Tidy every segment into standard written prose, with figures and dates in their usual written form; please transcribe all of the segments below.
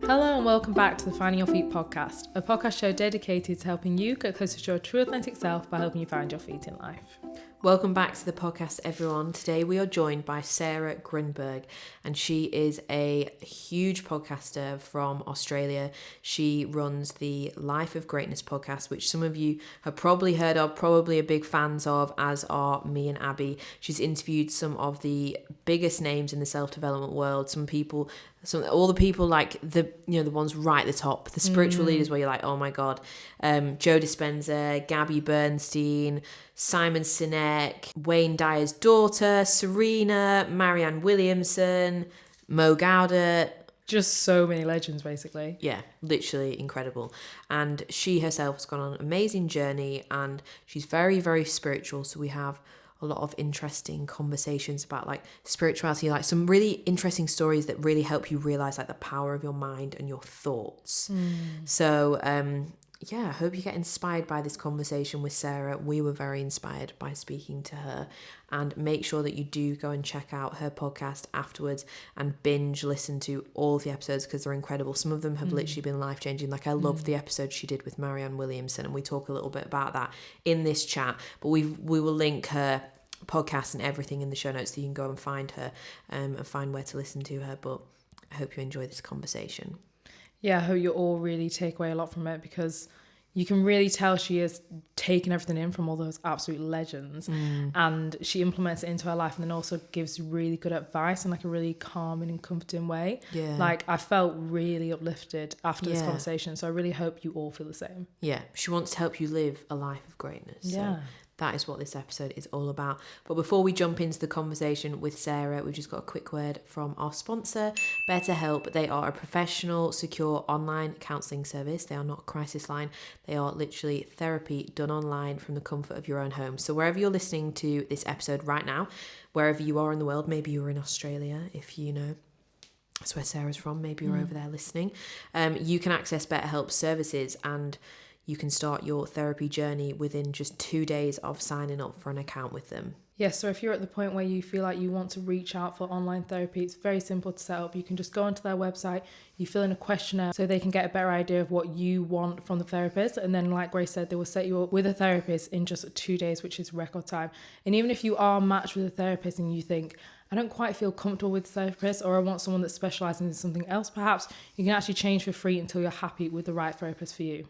Hello and welcome back to the Finding Your Feet podcast, a podcast show dedicated to helping you get closer to your true authentic self by helping you find your feet in life. Welcome back to the podcast, everyone. Today we are joined by Sarah Grynberg, and she is a huge podcaster from Australia. She runs the Life of Greatness podcast, which some of you have probably heard of, probably are big fans of, as are me and Abby. She's interviewed some of the biggest names in the self-development world, all the people like the ones right at the top, the spiritual leaders where you're like, oh my God, Joe Dispenza, Gabby Bernstein, Simon Sinek, Wayne Dyer's daughter, Serena, Marianne Williamson, Mo Gaudet. Just so many legends, basically. Yeah, literally incredible. And she herself has gone on an amazing journey, and she's very, very spiritual. So we have a lot of interesting conversations about like spirituality, like some really interesting stories that really help you realize like the power of your mind and your thoughts. So I hope you get inspired by this conversation with Sarah. We were very inspired by speaking to her, and make sure that you do go and check out her podcast afterwards and binge listen to all of the episodes because they're incredible. Some of them have literally been life-changing. Like I loved the episode she did with Marianne Williamson, and we talk a little bit about that in this chat, but we will link her podcast and everything in the show notes so you can go and find her and find where to listen to her. But I hope you enjoy this conversation. Yeah, I hope you all really take away a lot from it, because you can really tell she is taking everything in from all those absolute legends and she implements it into her life, and then also gives really good advice in like a really calming and comforting way. Yeah. Like I felt really uplifted after this conversation, so I really hope you all feel the same. Yeah, she wants to help you live a life of greatness. Yeah. So that is what this episode is all about. But before we jump into the conversation with Sarah, we've just got a quick word from our sponsor, BetterHelp. They are a professional, secure online counselling service. They are not a crisis line. They are literally therapy done online from the comfort of your own home. So wherever you're listening to this episode right now, wherever you are in the world, maybe you're in Australia, if you know that's where Sarah's from, maybe you're over there listening, you can access BetterHelp services, and you can start your therapy journey within just 2 days of signing up for an account with them. Yes, so if you're at the point where you feel like you want to reach out for online therapy, it's very simple to set up. You can just go onto their website, you fill in a questionnaire so they can get a better idea of what you want from the therapist. And then like Grace said, they will set you up with a therapist in just 2 days, which is record time. And even if you are matched with a therapist and you think, I don't quite feel comfortable with the therapist, or I want someone that specialises in something else, perhaps you can actually change for free until you're happy with the right therapist for you.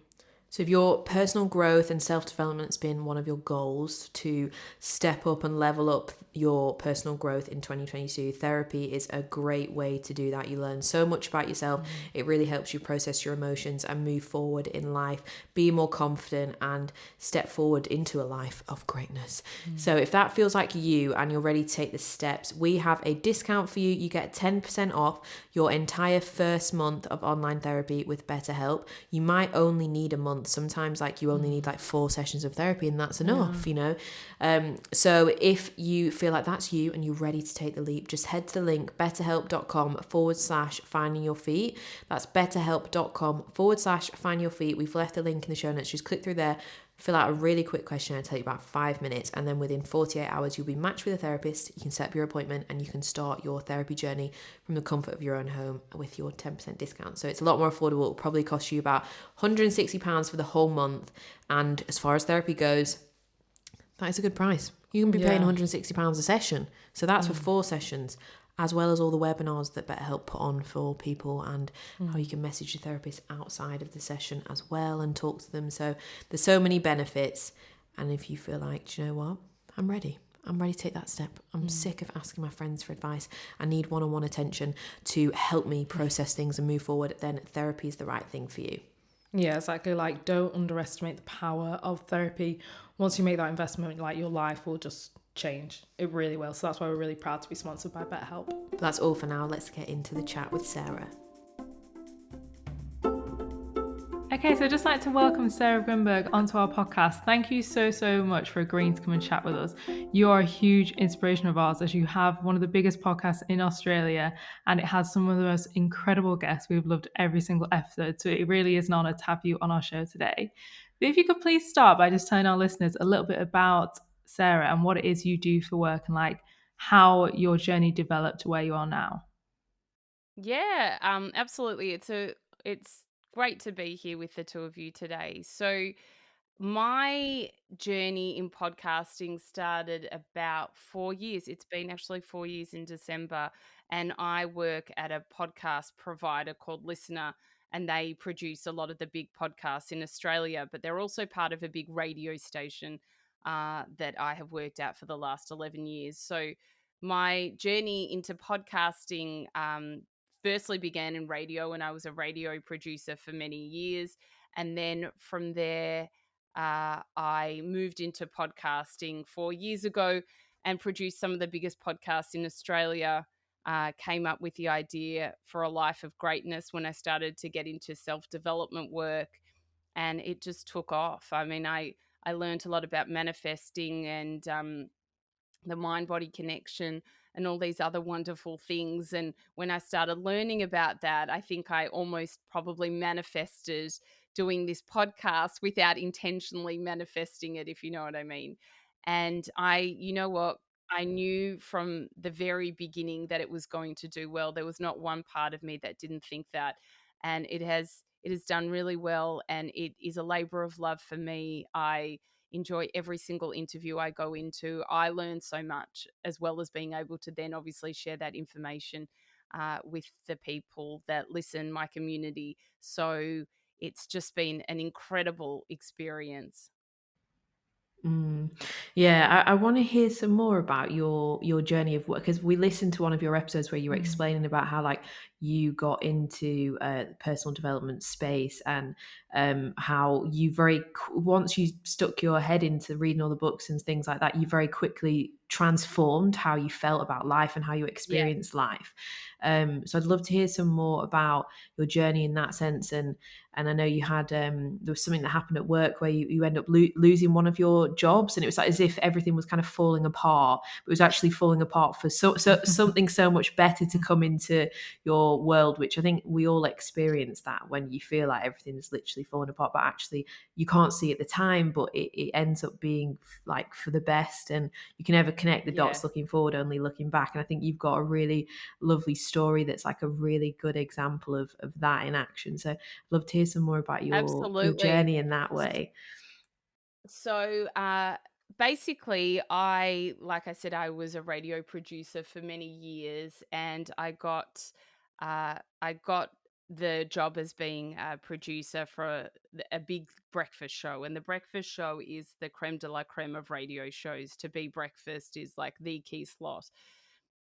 So if your personal growth and self-development's been one of your goals to step up and level up your personal growth in 2022, therapy is a great way to do that. You learn so much about yourself. It really helps you process your emotions and move forward in life, be more confident, and step forward into a life of greatness. So if that feels like you and you're ready to take the steps, we have a discount for you. You get 10% off your entire first month of online therapy with BetterHelp. You might only need a month. Sometimes like you only need like 4 sessions of therapy and that's enough, you know. So if you feel like that's you and you're ready to take the leap, just head to the link betterhelp.com/finding your feet. That's betterhelp.com/finding your feet. We've left a link in the show notes. Just click through there, fill out a really quick questionnaire. It'll take you about 5 minutes, and then within 48 hours you'll be matched with a therapist. You can set up your appointment and you can start your therapy journey from the comfort of your own home with your 10% discount. So it's a lot more affordable. It'll probably cost you about £160 for the whole month, and as far as therapy goes, that is a good price. You can be paying £160 a session, so that's for 4 sessions, as well as all the webinars that BetterHelp put on for people, and how you can message your therapist outside of the session as well and talk to them. So there's so many benefits. And if you feel like, do you know what, I'm ready to take that step. I'm sick of asking my friends for advice. I need one-on-one attention to help me process things and move forward, then therapy is the right thing for you. Yeah, exactly. Like, don't underestimate the power of therapy. Once you make that investment, like, your life will just change. It really will. So that's why we're really proud to be sponsored by BetterHelp. But that's all for now. Let's get into the chat with Sarah. Okay, so I'd just like to welcome Sarah Grynberg onto our podcast. Thank you so much for agreeing to come and chat with us. You are a huge inspiration of ours, as you have one of the biggest podcasts in Australia, and it has some of the most incredible guests. We've loved every single episode, so it really is an honour to have you on our show today. But if you could please start by just telling our listeners a little bit about Sarah and what it is you do for work, and like how your journey developed to where you are now. Yeah, absolutely. It's a It's great to be here with the two of you today. So, my journey in podcasting started about 4 years. It's been actually 4 years in December. And I work at a podcast provider called Listener, and they produce a lot of the big podcasts in Australia, but they're also part of a big radio station that I have worked at for the last 11 years. So, my journey into podcasting firstly began in radio, and I was a radio producer for many years. And then from there, I moved into podcasting 4 years ago and produced some of the biggest podcasts in Australia. Came up with the idea for a life of greatness when I started to get into self development work, and it just took off. I mean, I learned a lot about manifesting and the mind body connection and all these other wonderful things. And when I started learning about that, I think I almost probably manifested doing this podcast without intentionally manifesting it, if you know what I mean. And you know what? I knew from the very beginning that it was going to do well. There was not one part of me that didn't think that. And it has done really well, and it is a labor of love for me. I enjoy every single interview I go into. I learn so much, as well as being able to then obviously share that information with the people that listen, my community. So it's just been an incredible experience. Mm. Yeah, I want to hear some more about your journey of work, because we listened to one of your episodes where you were Mm. explaining about how like you got into the personal development space, and how you once you stuck your head into reading all the books and things like that, you very quickly transformed how you felt about life and how you Yeah, experienced life. So I'd love to hear some more about your journey in that sense. And I know you had there was something that happened at work where you end up losing one of your jobs, and it was like as if everything was kind of falling apart, but it was actually falling apart for something so much better to come into your world, which I think we all experience that when you feel like everything is literally falling apart, but actually you can't see at the time, but it ends up being like for the best, and you can never connect the yeah, dots looking forward, only looking back. And I think you've got a really lovely story that's like a really good example of that in action. So love to hear some more about your absolutely. journey in that way. So basically, like I said, I was a radio producer for many years, and I got the job as being a producer for a big breakfast show. And the breakfast show is the creme de la creme of radio shows. To be breakfast is like the key slot.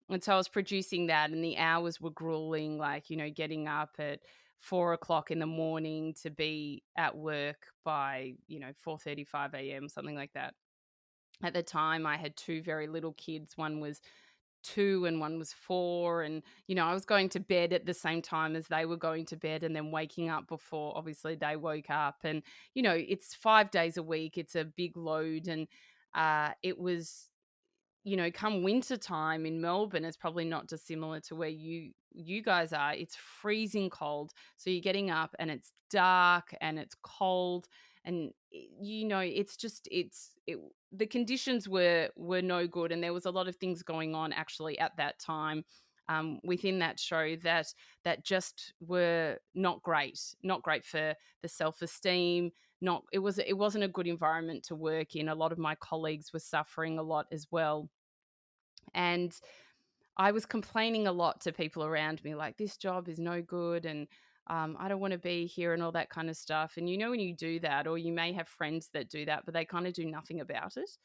And so I was producing that, and the hours were grueling, like, getting up at 4 o'clock in the morning to be at work by, 4:35 a.m., something like that. At the time, I had two very little kids. One was 2 and one was 4. And, I was going to bed at the same time as they were going to bed, and then waking up before obviously they woke up. And, it's 5 days a week. It's a big load. And it was, come winter time in Melbourne, it's probably not dissimilar to where you guys are. It's freezing cold. So you're getting up and it's dark and it's cold, and it's just the conditions were no good, and there was a lot of things going on actually at that time within that show that just were not great for the self-esteem. Not it wasn't a good environment to work in. A lot of my colleagues were suffering a lot as well, and I was complaining a lot to people around me, like, this job is no good, and I don't want to be here, and all that kind of stuff. And when you do that, or you may have friends that do that, but they kind of do nothing about it.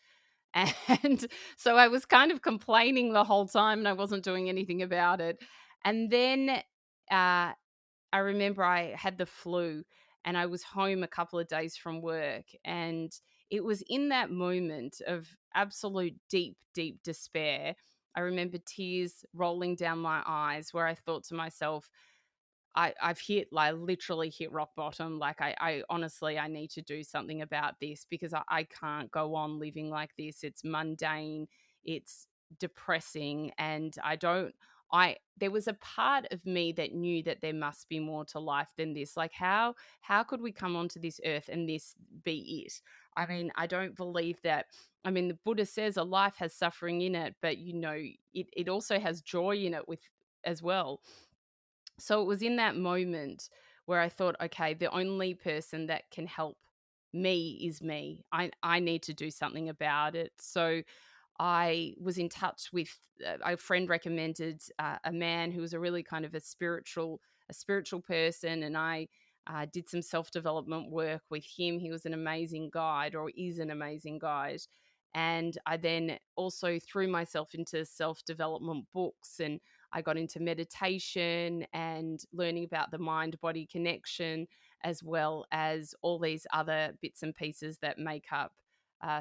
And so I was kind of complaining the whole time, and I wasn't doing anything about it. And then uh, I remember I had the flu, and I was home a couple of days from work. And it was in that moment of absolute deep, deep despair. I remember tears rolling down my eyes, where I thought to myself, I've literally hit rock bottom. Like, I honestly, I need to do something about this, because I can't go on living like this. It's mundane, it's depressing, and there was a part of me that knew that there must be more to life than this. Like, how could we come onto this earth and this be it? I mean, I don't believe that. I mean, the Buddha says a life has suffering in it, but it also has joy in it with as well. So it was in that moment where I thought, okay, the only person that can help me is me. I need to do something about it. So I was in touch with a friend recommended a man who was a really kind of a spiritual person, and I did some self development work with him. He was an amazing guide, or is an amazing guide. And I then also threw myself into self development books, and I got into meditation and learning about the mind body connection, as well as all these other bits and pieces that make up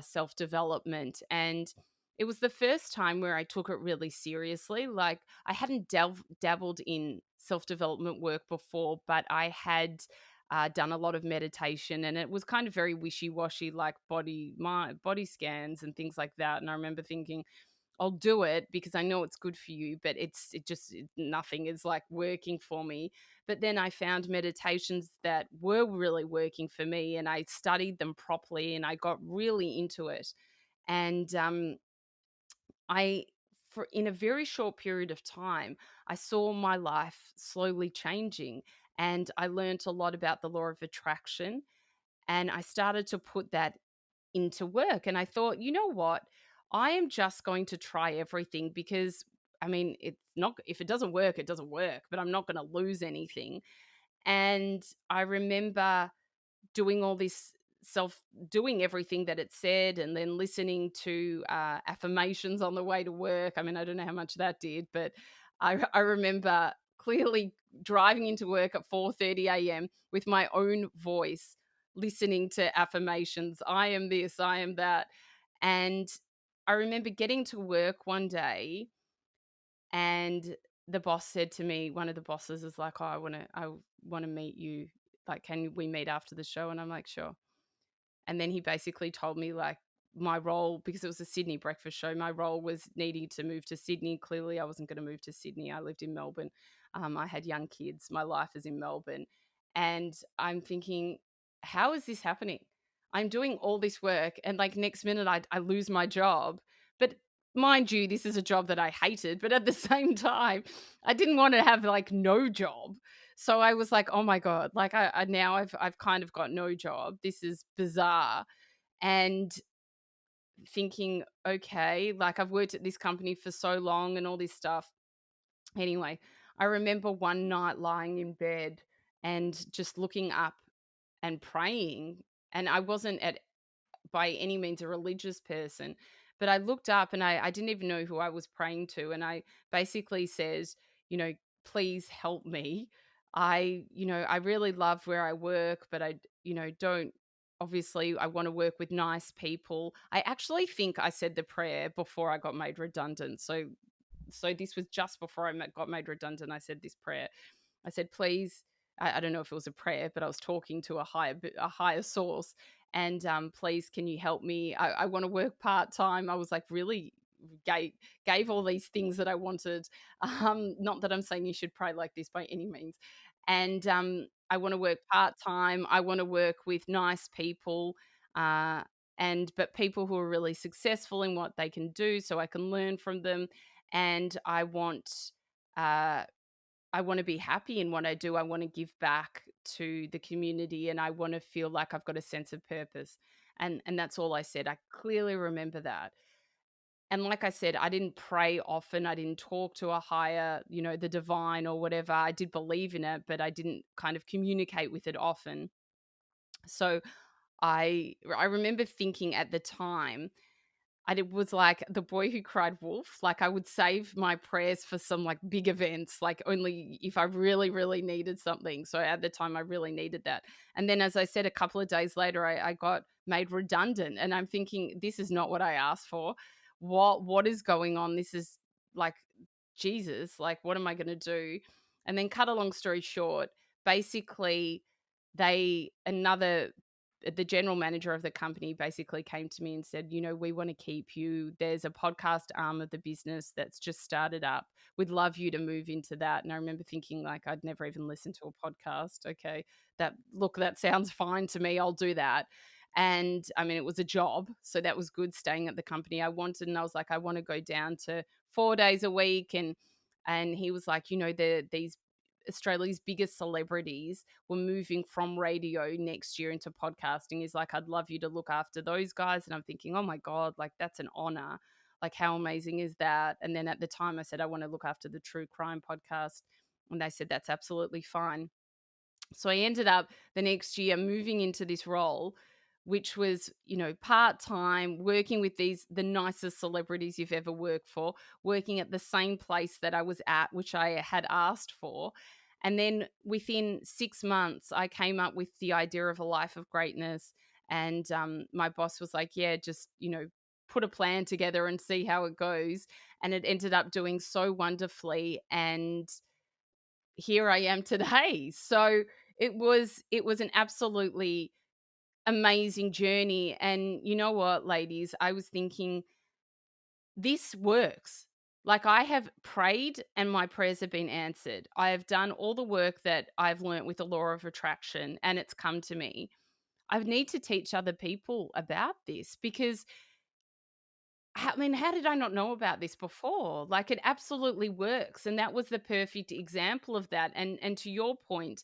self development. And it was the first time where I took it really seriously. Like, I hadn't dabbled in self development work before, but I had done a lot of meditation, and it was kind of very wishy washy, like body scans and things like that. And I remember thinking, I'll do it because I know it's good for you, but nothing is like working for me. But then I found meditations that were really working for me, and I studied them properly, and I got really into it. And I for in a very short period of time, I saw my life slowly changing, and I learned a lot about the law of attraction, and I started to put that into work. And I thought, you know what? I am just going to try everything because, I mean, it's not, if it doesn't work, it doesn't work, but I'm not going to lose anything. And I remember doing all this self doing everything that it said, and then listening to affirmations on the way to work. I mean, I don't know how much that did, but I remember clearly driving into work at 4:30 a.m. with my own voice, listening to affirmations. I am this, I am that. And I remember getting to work one day, and the boss said to me, one of the bosses is like, "Oh, I want to meet you. Like, can we meet after the show?" And I'm like, "Sure." And then he basically told me, like, my role, because it was a Sydney breakfast show, my role was needing to move to Sydney. Clearly, I wasn't going to move to Sydney. I lived in Melbourne. I had young kids. My life is in Melbourne. And I'm thinking, how is this happening? I'm doing all this work, and like next minute, I lose my job. But mind you, this is a job that I hated. But at the same time, I didn't want to have like no job. So I was like, oh my God, like I now I've kind of got no job. This is bizarre. And thinking, okay, like I've worked at this company for so long and all this stuff. Anyway, I remember one night lying in bed and just looking up and praying. And I wasn't at by any means a religious person, but I looked up and I didn't even know who I was praying to. And I basically says, you know, please help me. I really love where I work, but don't, obviously I want to work with nice people. I actually think I said the prayer before I got made redundant. So this was just before got made redundant. I said this prayer. I said, please, I don't know if it was a prayer, but I was talking to a higher source. And please, can you help me? I want to work part time. I was like really gave all these things that I wanted. Not that I'm saying you should pray like this by any means. And I want to work part time. I want to work with nice people. Uh, but people who are really successful in what they can do, so I can learn from them. And uh, I want to be happy in what I do. I want to give back to the community, and I want to feel like I've got a sense of purpose. And that's all I said. I clearly remember that. And like I said, I didn't pray often. I didn't talk to a higher, the divine or whatever. I did believe in it, but I didn't kind of communicate with it often. So I remember thinking at the time, and it was like the boy who cried wolf. Like, I would save my prayers for some like big events, like only if I really, really needed something. So at the time I really needed that. And then, as I said, a couple of days later, I got made redundant, and I'm thinking, this is not what I asked for. What is going on? This is like, Jesus, like, what am I going to do? And then, cut a long story short, basically the general manager of the company basically came to me and said, we want to keep you. There's a podcast arm of the business that's just started up. We'd love you to move into that. And I remember thinking, like, I'd never even listened to a podcast. Okay, that sounds fine to me. I'll do that. And I mean, it was a job, so that was good, staying at the company I wanted. And I was like, I want to go down to 4 days a week. And he was like, these Australia's biggest celebrities were moving from radio next year into podcasting. He's like, I'd love you to look after those guys. And I'm thinking, oh my God, like that's an honor. Like, how amazing is that? And then at the time I said, I want to look after the true crime podcast. And they said, that's absolutely fine. So I ended up the next year moving into this role, which was, part-time, working with the nicest celebrities you've ever worked for, working at the same place that I was at, which I had asked for. And then within 6 months, I came up with the idea of a life of greatness. And my boss was like, yeah, just, put a plan together and see how it goes. And it ended up doing so wonderfully. And here I am today. So it was an absolutely amazing journey. And you know what, ladies, I was thinking, this works. Like, I have prayed and my prayers have been answered. I have done all the work that I've learnt with the law of attraction and it's come to me. I need to teach other people about this because how did I not know about this before? Like, it absolutely works. And that was the perfect example of that. And to your point,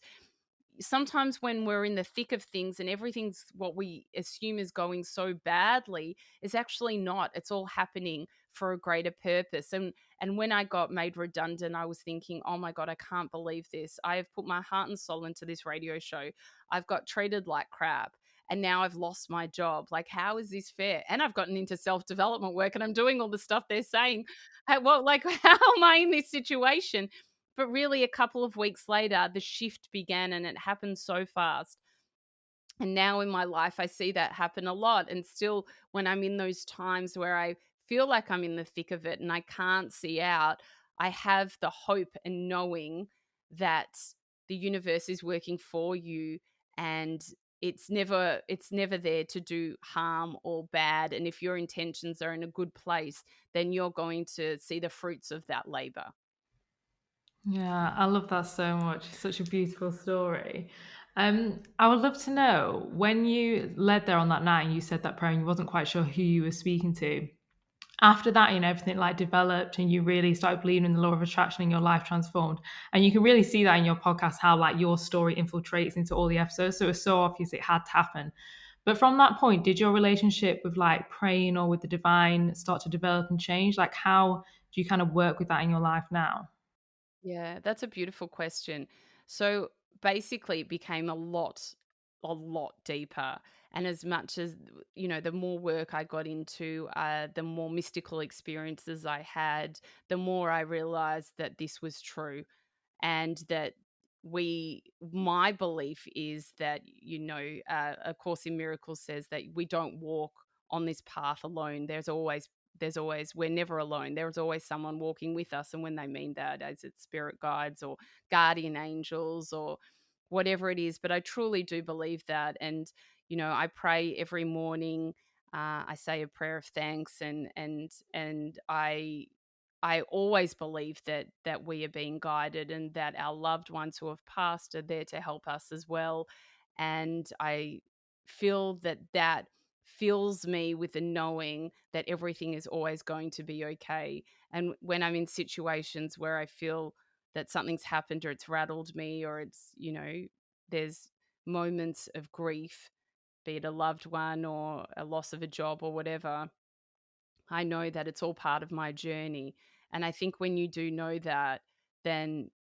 sometimes when we're in the thick of things and everything's what we assume is going so badly is actually not. It's all happening for a greater purpose. And when I got made redundant, I was thinking, oh my God, I can't believe this. I have put my heart and soul into this radio show. I've got treated like crap. And now I've lost my job. Like, how is this fair? And I've gotten into self-development work and I'm doing all the stuff they're saying. Well, like, how am I in this situation? But really, a couple of weeks later, the shift began and it happened so fast. And now in my life, I see that happen a lot. And still, when I'm in those times where I feel like I'm in the thick of it and I can't see out, I have the hope and knowing that the universe is working for you, and it's never there to do harm or bad. And if your intentions are in a good place, then you're going to see the fruits of that labor. Yeah, I love that so much. It's such a beautiful story. I would love to know, when you led there on that night and you said that prayer and you wasn't quite sure who you were speaking to, after that, everything like developed and you really started believing in the law of attraction and your life transformed. And you can really see that in your podcast, how like your story infiltrates into all the episodes. So it was so obvious it had to happen. But from that point, did your relationship with like praying or with the divine start to develop and change? Like, how do you kind of work with that in your life now? Yeah, that's a beautiful question. So basically, it became a lot deeper. And as much as, the more work I got into, the more mystical experiences I had, the more I realized that this was true. And that my belief is that, A Course in Miracles says that we don't walk on this path alone. There's always we're never alone. There's always someone walking with us. And when they mean that, as it's spirit guides or guardian angels or whatever it is. But I truly do believe that. And, I pray every morning. I say a prayer of thanks, and I always believe that we are being guided and that our loved ones who have passed are there to help us as well. And I feel that fills me with the knowing that everything is always going to be okay. And when I'm in situations where I feel that something's happened or it's rattled me, or there's moments of grief, be it a loved one or a loss of a job or whatever, I know that it's all part of my journey. And I think when you do know that, then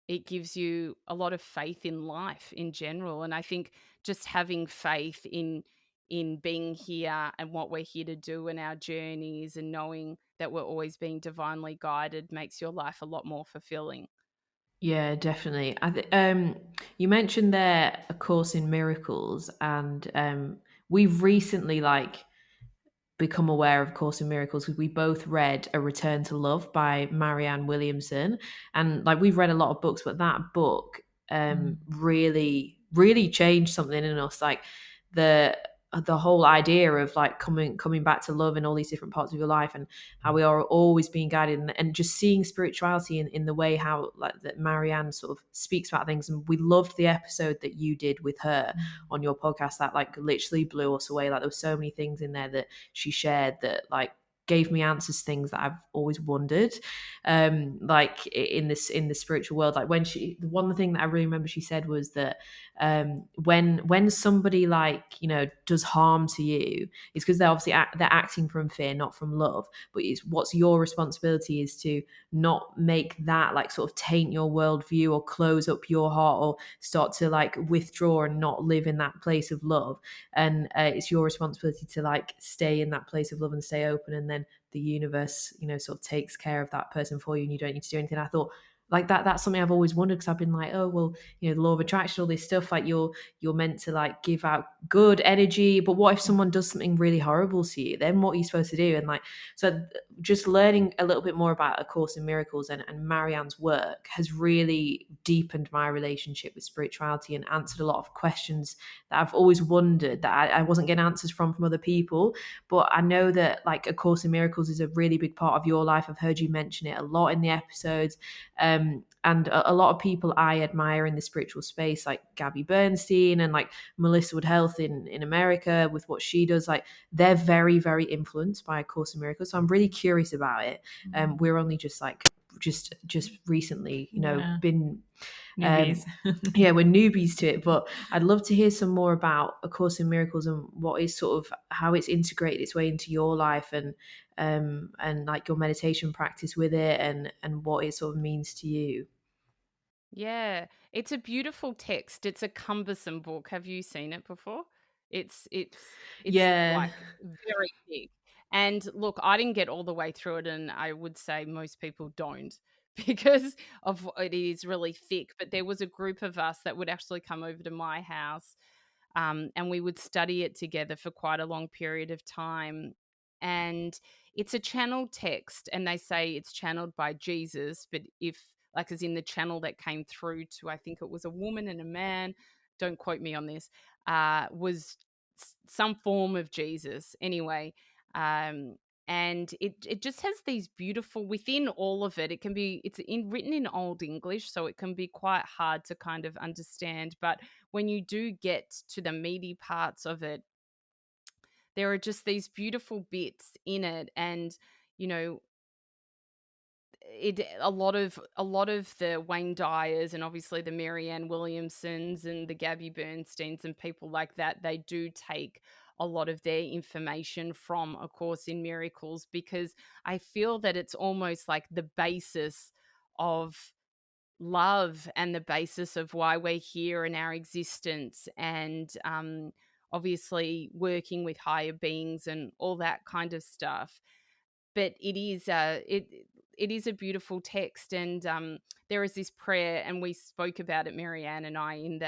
it gives you a lot of faith in life in general. And I think just having faith in being here and what we're here to do in our journeys, and knowing that we're always being divinely guided, makes your life a lot more fulfilling. Yeah, definitely. You mentioned there A Course in Miracles, and we've recently become aware of Course in Miracles because we both read A Return to Love by Marianne Williamson, and we've read a lot of books, but that book really really changed something in us. Like the whole idea of coming back to love in all these different parts of your life, and how we are always being guided, and just seeing spirituality in the way how that Marianne sort of speaks about things. And we loved the episode that you did with her on your podcast that literally blew us away. There were so many things in there that she shared that gave me answers to things that I've always wondered, like in the spiritual world. Like when the one thing that I really remember she said was that when somebody, like, you know, does harm to you, it's because they're obviously they're acting from fear, not from love. But it's what's your responsibility is to not make that like sort of taint your worldview or close up your heart or start to like withdraw and not live in that place of love. And it's your responsibility to like stay in that place of love and stay open, and then the universe, you know, sort of takes care of that person for you, and you don't need to do anything. I thought, like, that's something I've always wondered, because I've been like, oh well, you know, the law of attraction, all this stuff, like you're meant to like give out good energy, but what if someone does something really horrible to you? Then what are you supposed to do? And like, so just learning a little bit more about A Course in Miracles and Marianne's work has really deepened my relationship with spirituality and answered a lot of questions that I've always wondered that I wasn't getting answers from other people. But I know that like A Course in Miracles is a really big part of your life. I've heard you mention it a lot in the episodes. And a lot of people I admire in the spiritual space, like Gabby Bernstein and like Melissa Wood Health in America with what she does, like they're very, very influenced by A Course in Miracles. So I'm really curious about it. We're only just recently, you know, been newbies. yeah, we're newbies to it, but I'd love to hear some more about A Course in Miracles and what is sort of how it's integrated its way into your life, and like your meditation practice with it, and what it sort of means to you. Yeah, it's a beautiful text. It's a cumbersome book. Have you seen it before? It's Yeah. like very thick. And look, I didn't get all the way through it, and I would say most people don't because it is really thick. But there was a group of us that would actually come over to my house, and we would study it together for quite a long period of time. And it's a channeled text, and they say it's channeled by Jesus, but if like as in the channel that came through to, I think it was a woman and a man, don't quote me on this, was some form of Jesus anyway. Um, and it just has these beautiful, within all of it, written in Old English, so it can be quite hard to kind of understand. But when you do get to the meaty parts of it, there are just these beautiful bits in it. And you know, a lot of the Wayne Dyers and obviously the Marianne Williamsons and the Gabby Bernsteins and people like that, they do take a lot of their information from A Course in Miracles, because I feel that it's almost like the basis of love and the basis of why we're here in our existence, and obviously working with higher beings and all that kind of stuff. But it is a beautiful text. And there is this prayer, and we spoke about it, Marianne and I, in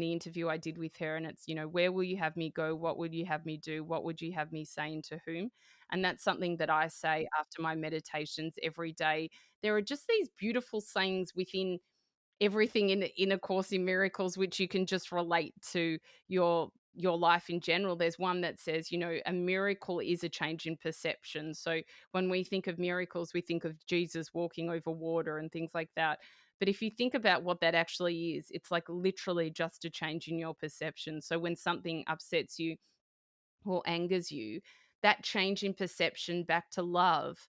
the interview I did with her. And it's, you know, where will you have me go? What would you have me do? What would you have me say, and to whom? And that's something that I say after my meditations every day. There are just these beautiful sayings within everything in A Course in Miracles, which you can just relate to your life in general. There's one that says, you know, a miracle is a change in perception. So when we think of miracles, we think of Jesus walking over water and things like that. But if you think about what that actually is, it's like literally just a change in your perception. So when something upsets you or angers you, that change in perception back to love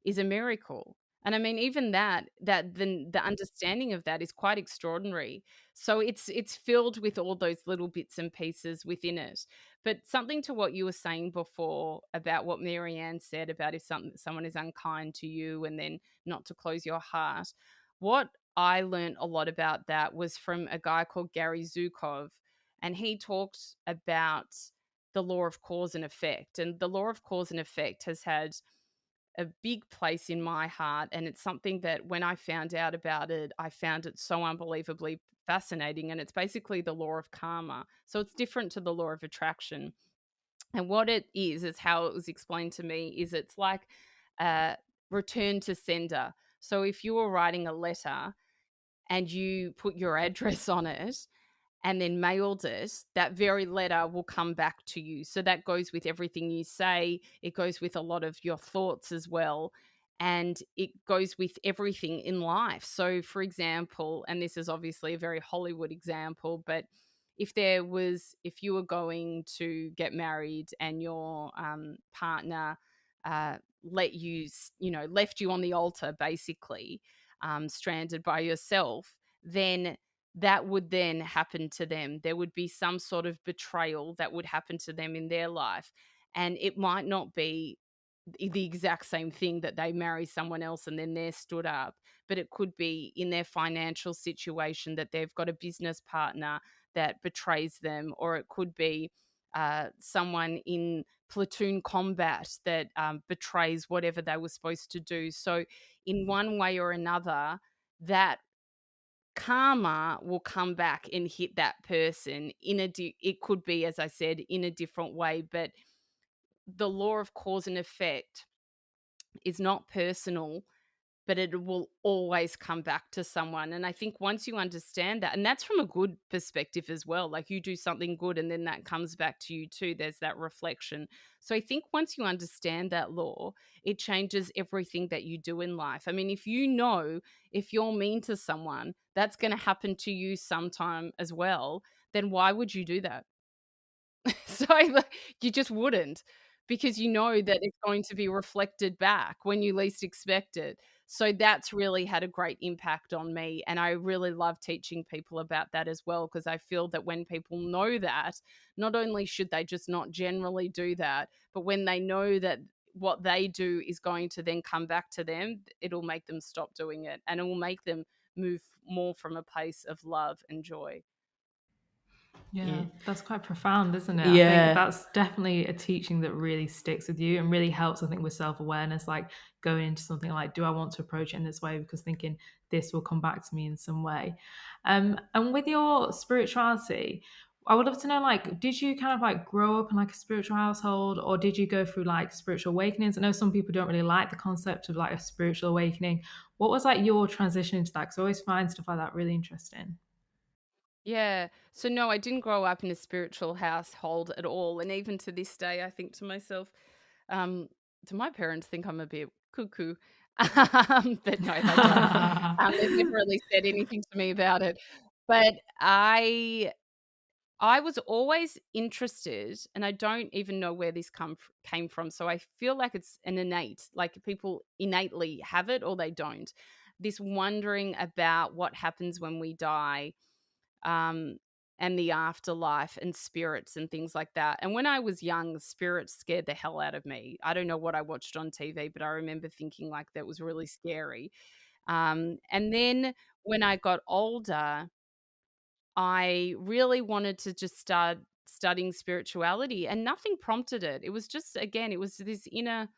is a miracle. And I mean, even the understanding of that is quite extraordinary. So it's filled with all those little bits and pieces within it. But something to what you were saying before about what Marianne said about if someone is unkind to you and then not to close your heart. What I learned a lot about that was from a guy called Gary Zukov, and he talked about the law of cause and effect. And the law of cause and effect has had a big place in my heart. And it's something that when I found out about it, I found it so unbelievably fascinating. And it's basically the law of karma. So it's different to the law of attraction. And what it is how it was explained to me, is it's like return to sender. So if you were writing a letter and you put your address on it, and then mailed it, that very letter will come back to you. So that goes with everything you say. It goes with a lot of your thoughts as well. And it goes with everything in life. So, for example, and this is obviously a very Hollywood example, but if you were going to get married and your partner left you on the altar, basically, stranded by yourself, then that would then happen to them. There would be some sort of betrayal that would happen to them in their life. And it might not be the exact same thing that they marry someone else and then they're stood up, but it could be in their financial situation that they've got a business partner that betrays them, or it could be someone in platoon combat that betrays whatever they were supposed to do. So, in one way or another, that karma will come back and hit that person it could be, as I said, in a different way, but the law of cause and effect is not personal, but it will always come back to someone. And I think once you understand that, and that's from a good perspective as well, like you do something good and then that comes back to you too, there's that reflection. So I think once you understand that law, it changes everything that you do in life. I mean, if you know, if you're mean to someone, that's going to happen to you sometime as well, then why would you do that? So, like, you just wouldn't, because you know that it's going to be reflected back when you least expect it. So that's really had a great impact on me, and I really love teaching people about that as well, because I feel that when people know that, not only should they just not generally do that, but when they know that what they do is going to then come back to them, it'll make them stop doing it, and it will make them move more from a place of love and joy. Yeah, that's quite profound, isn't it? I think Yeah. that's definitely a teaching that really sticks with you and really helps, I think, with self-awareness, like going into something like, do I want to approach it in this way? Because thinking this will come back to me in some way. And with your spirituality, I would love to know, like, did you kind of like grow up in like a spiritual household, or did you go through like spiritual awakenings? I know some people don't really like the concept of like a spiritual awakening. What was like your transition into that? Because I always find stuff like that really interesting. Yeah. So no, I didn't grow up in a spiritual household at all. And even to this day, I think to myself, um, do my parents think I'm a bit cuckoo? But no, they don't. They've never really said anything to me about it. But I was always interested, and I don't even know where this came from. So I feel like it's an innate, like people innately have it or they don't. This wondering about what happens when we die, um, and the afterlife and spirits and things like that. And when I was young, spirits scared the hell out of me. I don't know what I watched on TV, but I remember thinking like that was really scary. And then when I got older, I really wanted to just start studying spirituality, and nothing prompted it. It was just, again, it was this inner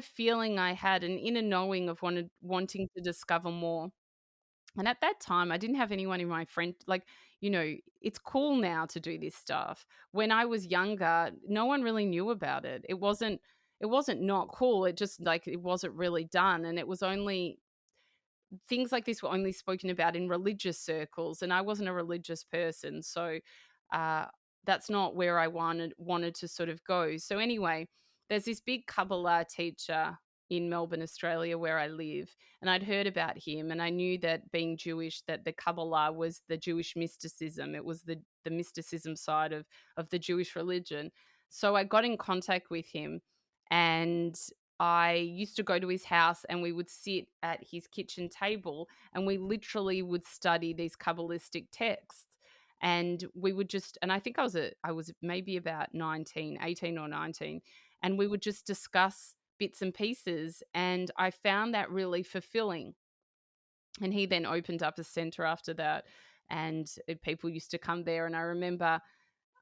feeling I had, an inner knowing of wanting to discover more. And at that time, I didn't have anyone in my friend, like, it's cool now to do this stuff. When I was younger, no one really knew about it. It wasn't not cool. It just, like, it wasn't really done, and it was only things like this were only spoken about in religious circles, and I wasn't a religious person, so uh, that's not where I wanted to sort of go. So anyway, there's this big Kabbalah teacher in Melbourne, Australia, where I live, and I'd heard about him, and I knew that being Jewish, that the Kabbalah was the Jewish mysticism. It was the mysticism side of the Jewish religion. So I got in contact with him, and I used to go to his house and we would sit at his kitchen table and we literally would study these Kabbalistic texts. And we would just, and I think I was maybe about 19, 18 or 19, and we would just discuss bits and pieces. And I found that really fulfilling. And he then opened up a center after that, and people used to come there. And I remember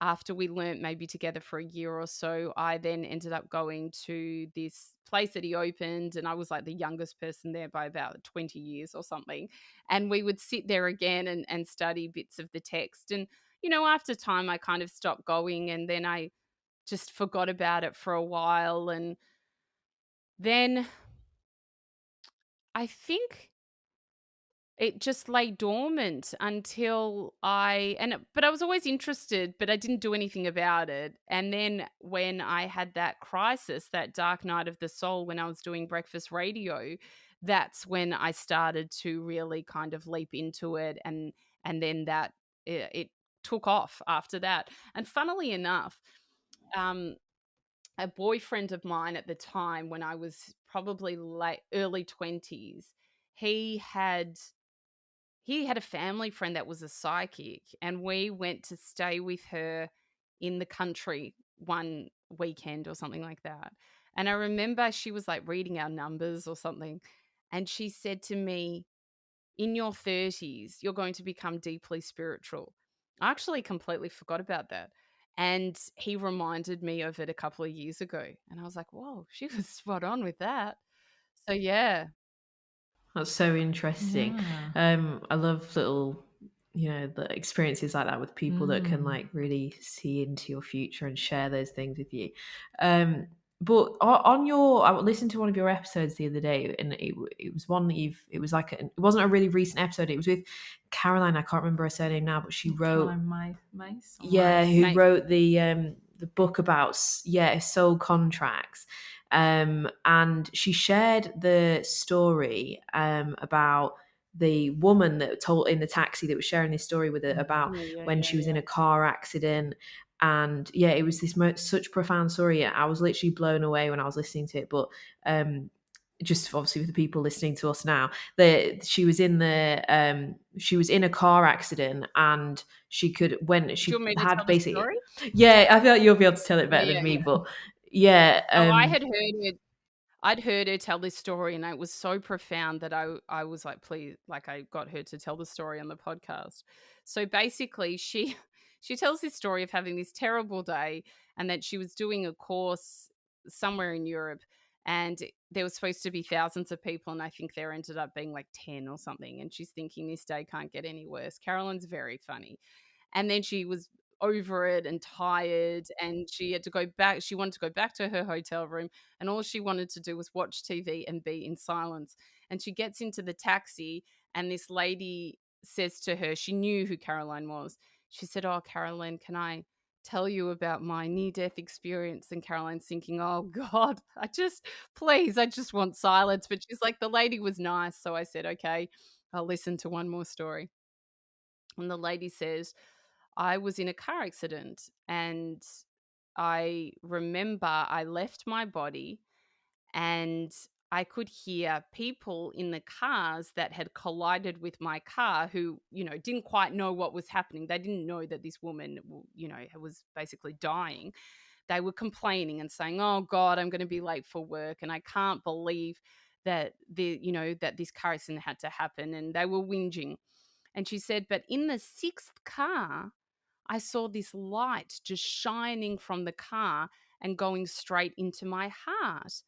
after we learnt maybe together for a year or so, I then ended up going to this place that he opened, and I was like the youngest person there by about 20 years or something. And we would sit there again and study bits of the text. And, after time, I kind of stopped going, and then I just forgot about it for a while. And then I think it just lay dormant until but I was always interested, but I didn't do anything about it. And then when I had that crisis, that dark night of the soul, when I was doing breakfast radio, that's when I started to really kind of leap into it. And then it took off after that. And funnily enough, um a boyfriend of mine at the time, when I was probably early 20s, he had he had a family friend that was a psychic, and we went to stay with her in the country one weekend or something like that. And I remember she was like reading our numbers or something, and she said to me, in your 30s, you're going to become deeply spiritual. I actually completely forgot about that. And he reminded me of it a couple of years ago. And I was like, whoa, she was spot on with that. So, yeah. That's so interesting. I love little, the experiences like that with people that can like really see into your future and share those things with you. But I listened to one of your episodes the other day, and it was one that it was like it wasn't a really recent episode. It was with Caroline. I can't remember her surname now, but she wrote, who wrote the book about soul contracts. And she shared the story about the woman that told in the taxi that was sharing this story with her about when she was in a car accident. And it was this such profound story. I was literally blown away when I was listening to it. But just obviously with the people listening to us now, that she was in a car accident, and she could, when Do she you want me to had tell the basically, story? I feel like you'll be able to tell it better Yeah, than me. yeah. But So I'd heard her tell this story, and it was so profound that I was like, please, like I got her to tell the story on the podcast. So basically, she she tells this story of having this terrible day, and that she was doing a course somewhere in Europe, and there was supposed to be thousands of people, and I think there ended up being like 10 or something. And she's thinking, this day can't get any worse. Carolyn's very funny. And then she was over it and tired, and she had to go back. She wanted to go back to her hotel room, and all she wanted to do was watch TV and be in silence. And she gets into the taxi, and this lady says to her, she knew who Caroline was. She said, "Oh, Caroline, can I tell you about my near-death experience?" And Caroline's thinking, "Oh God, I just want silence." But she's like, the lady was nice, so I said, "Okay, I'll listen to one more story." And the lady says, I was in a car accident, and I remember I left my body, and I could hear people in the cars that had collided with my car who, didn't quite know what was happening. They didn't know that this woman, was basically dying. They were complaining and saying, "Oh God, I'm going to be late for work, and I can't believe that that this car accident had to happen." And they were whinging. And she said, but in the sixth car, I saw this light just shining from the car and going straight into my heart.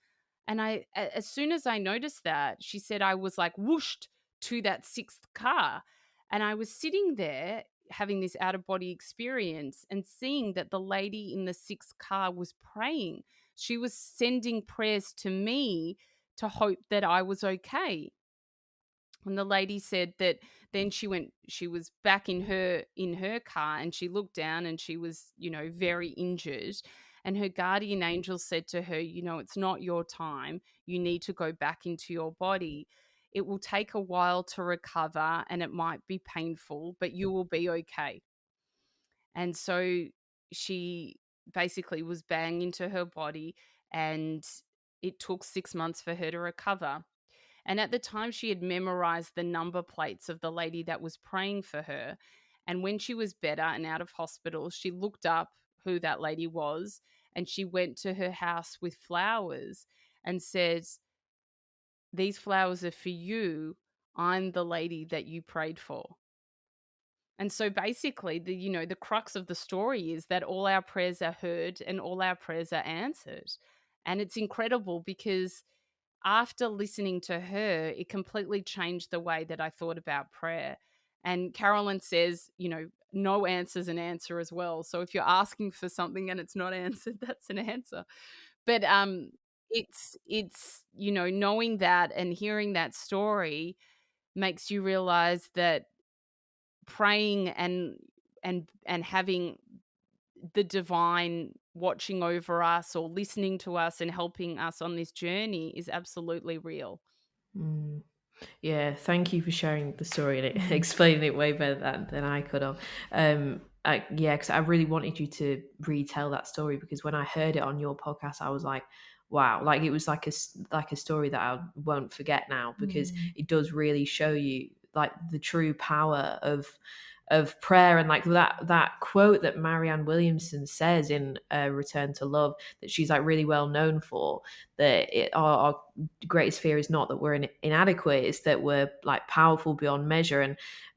And as soon as I noticed that, she said, I was like whooshed to that sixth car. And I was sitting there having this out of body experience and seeing that the lady in the sixth car was praying. She was sending prayers to me to hope that I was okay. And the lady said that then she was back in her car, and she looked down, and she was, very injured. And her guardian angel said to her, it's not your time. You need to go back into your body. It will take a while to recover, and it might be painful, but you will be okay. And so she basically was banged into her body, and it took 6 months for her to recover. And at the time, she had memorized the number plates of the lady that was praying for her. And when she was better and out of hospital, she looked up who that lady was, and she went to her house with flowers and said, "These flowers are for you. I'm the lady that you prayed for." And so basically, the crux of the story is that all our prayers are heard and all our prayers are answered. And it's incredible because after listening to her, it completely changed the way that I thought about prayer. And Carolyn says, no answer's an answer as well. So if you're asking for something and it's not answered, that's an answer. But it's knowing that and hearing that story makes you realize that praying and having the divine watching over us or listening to us and helping us on this journey is absolutely real. Yeah, thank you for sharing the story and explaining it way better than I could have. yeah, because I really wanted you to retell that story, because when I heard it on your podcast, I was like, wow, like it was like a story that I won't forget now, because it does really show you like the true power of prayer. And like that quote that Marianne Williamson says in Return to Love, that she's like really well known for, that our greatest fear is not that we're inadequate, it's that we're like powerful beyond measure.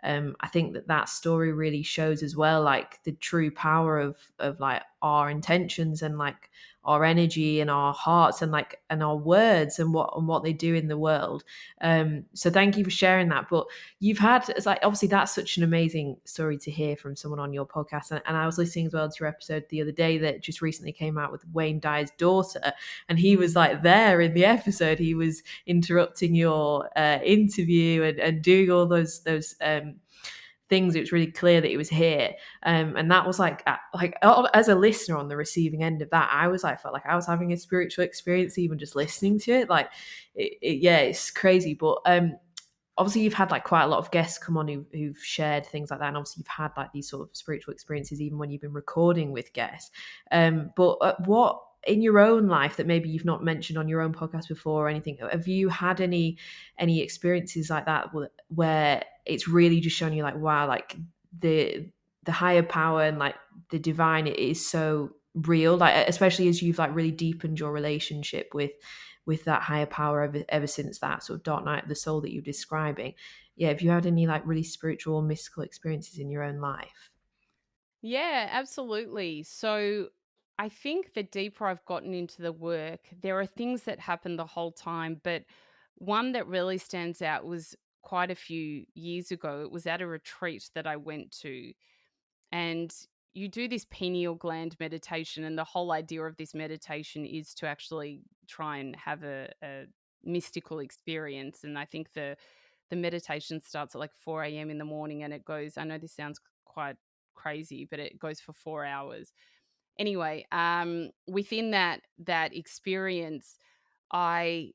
And I think that story really shows as well like the true power of like our intentions and like our energy and our hearts and like and our words and what they do in the world. So thank you for sharing that. But you've had, it's like, obviously that's such an amazing story to hear from someone on your podcast. And I was listening as well to your episode the other day that just recently came out with Wayne Dyer's daughter, and he was like there in the episode, he was interrupting your interview and doing all those things. It was really clear that he was here, and that was like as a listener on the receiving end of that, I was like, felt like I was having a spiritual experience even just listening to it. Like yeah, it's crazy. But obviously you've had like quite a lot of guests come on who've shared things like that, and obviously you've had like these sort of spiritual experiences even when you've been recording with guests. But what in your own life that maybe you've not mentioned on your own podcast before or anything, have you had any experiences like that where it's really just shown you like, wow, like the higher power and like the divine, it is so real, like especially as you've like really deepened your relationship with that higher power ever since that sort of dark night of the soul that you're describing? Yeah, have you had any like really spiritual or mystical experiences in your own life? Yeah, absolutely. So I think the deeper I've gotten into the work, there are things that happen the whole time, but one that really stands out was quite a few years ago. It was at a retreat that I went to, and you do this pineal gland meditation, and the whole idea of this meditation is to actually try and have a mystical experience. And I think the meditation starts at like 4 a.m. in the morning, and it goes, I know this sounds quite crazy, but it goes for 4 hours. Anyway, within that experience, I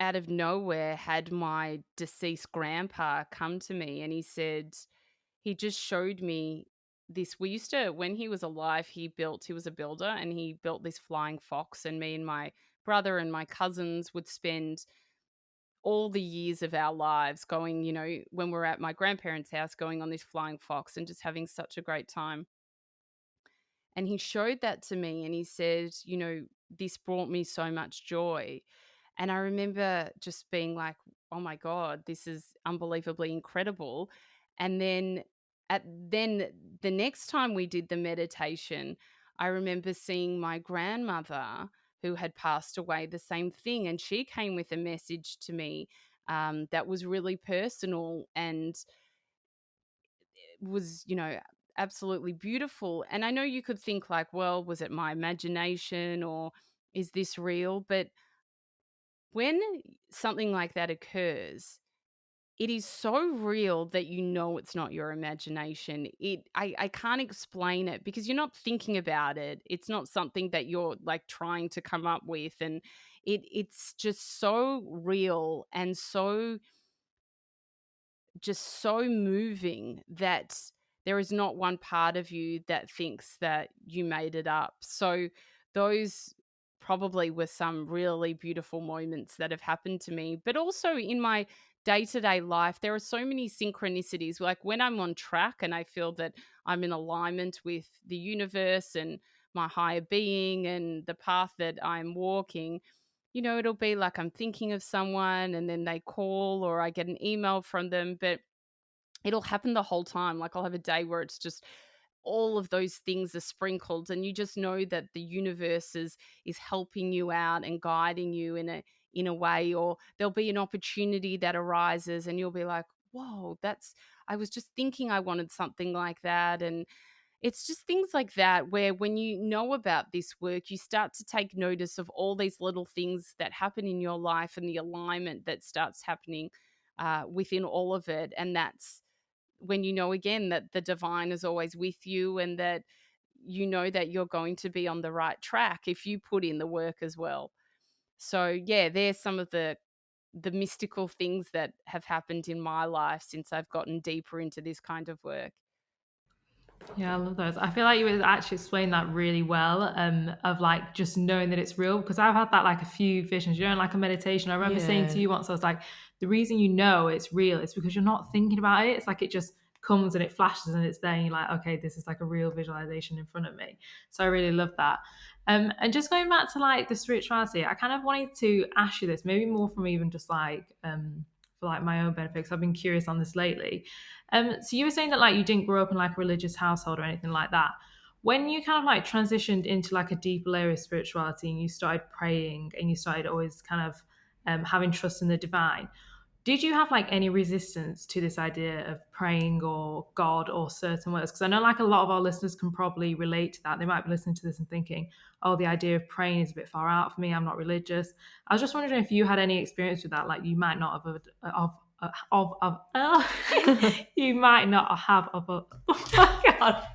out of nowhere had my deceased grandpa come to me, and he said, he just showed me this. We used to, when he was alive, he was a builder, and he built this flying fox, and me and my brother and my cousins would spend all the years of our lives going, when we're at my grandparents' house, going on this flying fox and just having such a great time. And he showed that to me, and he said, this brought me so much joy. And I remember just being like, oh my God, this is unbelievably incredible. And then the next time we did the meditation, I remember seeing my grandmother who had passed away, the same thing. And she came with a message to me that was really personal and was, absolutely beautiful. And I know you could think like, well, was it my imagination or is this real? But when something like that occurs, it is so real that it's not your imagination. I can't explain it because you're not thinking about it. It's not something that you're like trying to come up with. And it's just so real and so moving that there is not one part of you that thinks that you made it up. So those probably were some really beautiful moments that have happened to me. But also in my day-to-day life, there are so many synchronicities. Like when I'm on track and I feel that I'm in alignment with the universe and my higher being and the path that I'm walking, it'll be like I'm thinking of someone and then they call or I get an email from them, but it'll happen the whole time. Like I'll have a day where it's just all of those things are sprinkled and you just know that the universe is helping you out and guiding you in a way, or there'll be an opportunity that arises and you'll be like, whoa, I was just thinking I wanted something like that. And it's just things like that where when you know about this work, you start to take notice of all these little things that happen in your life and the alignment that starts happening within all of it. And that's when you know again that the divine is always with you and that you know that you're going to be on the right track if you put in the work as well. So yeah, there's some of the mystical things that have happened in my life since I've gotten deeper into this kind of work. Yeah, I love those. I feel like you would actually explain that really well, of like just knowing that it's real. Because I've had that like a few visions, like a meditation. I remember saying to Yeah. you once, I was like, the reason you know it's real is because you're not thinking about it. It's like it just comes and it flashes and it's there, and you're like, okay, this is like a real visualization in front of me. So I really love that. And just going back to like the spirituality, I kind of wanted to ask you this, maybe more from even just like for like my own benefit, because I've been curious on this lately. So you were saying that like you didn't grow up in like a religious household or anything like that. When you kind of like transitioned into like a deeper layer of spirituality and you started praying and you started always kind of having trust in the divine, did you have like any resistance to this idea of praying or God or certain words? Because I know like a lot of our listeners can probably relate to that. They might be listening to this and thinking, oh, the idea of praying is a bit far out for me. I'm not religious. I was just wondering if you had any experience with that, like you might not have you might not have oh my god.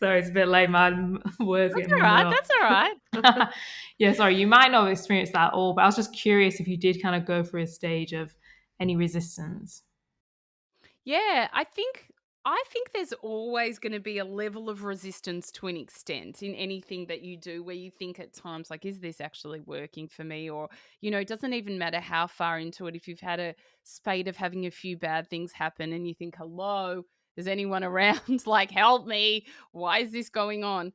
Sorry, it's a bit late. My words That's getting all mumbled right. up. That's all right. Yeah, sorry, you might not have experienced that at all, but I was just curious if you did kind of go through a stage of any resistance. Yeah, I think there's always going to be a level of resistance to an extent in anything that you do where you think at times like, is this actually working for me? Or, it doesn't even matter how far into it. If you've had a spate of having a few bad things happen and you think, hello, is anyone around? Like, help me. Why is this going on?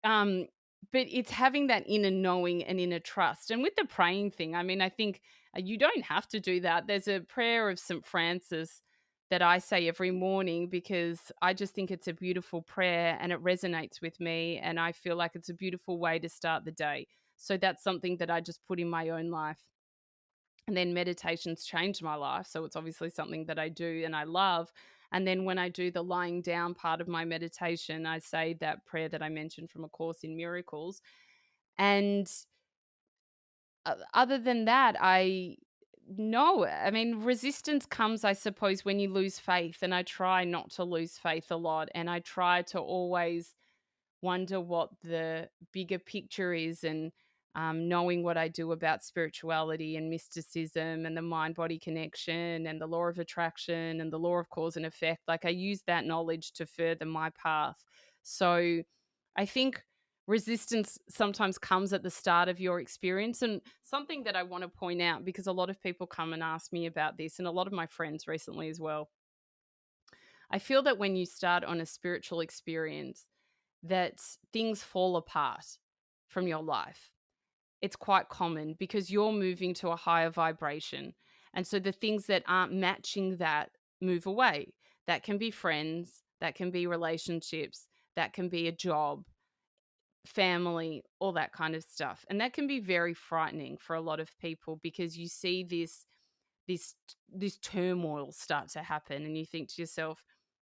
Um, but it's having that inner knowing and inner trust. And with the praying thing, I mean, I think you don't have to do that. There's a prayer of St. Francis that I say every morning because I just think it's a beautiful prayer and it resonates with me. And I feel like it's a beautiful way to start the day. So that's something that I just put in my own life. And then meditation's changed my life. So it's obviously something that I do and I love. And then when I do the lying down part of my meditation, I say that prayer that I mentioned from A Course in Miracles. And other than that, no, I mean, resistance comes, I suppose, when you lose faith. And I try not to lose faith a lot. And I try to always wonder what the bigger picture is, and knowing what I do about spirituality and mysticism and the mind body connection and the law of attraction and the law of cause and effect. Like, I use that knowledge to further my path. So I think resistance sometimes comes at the start of your experience. And something that I want to point out, because a lot of people come and ask me about this, and a lot of my friends recently as well. I feel that when you start on a spiritual experience, that things fall apart from your life. It's quite common because you're moving to a higher vibration. And so the things that aren't matching that move away. That can be friends, that can be relationships, that can be a job, family, all that kind of stuff. And that can be very frightening for a lot of people because you see this this turmoil start to happen and you think to yourself,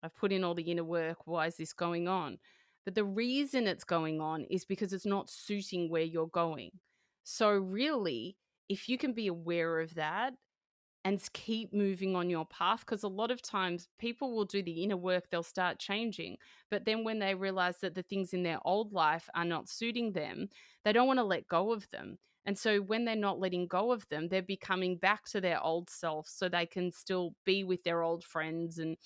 I've put in all the inner work, why is this going on? But the reason it's going on is because it's not suiting where you're going. So really, if you can be aware of that and keep moving on your path, because a lot of times people will do the inner work, they'll start changing, but then when they realize that the things in their old life are not suiting them, they don't want to let go of them. And so when they're not letting go of them, they're becoming back to their old self so they can still be with their old friends and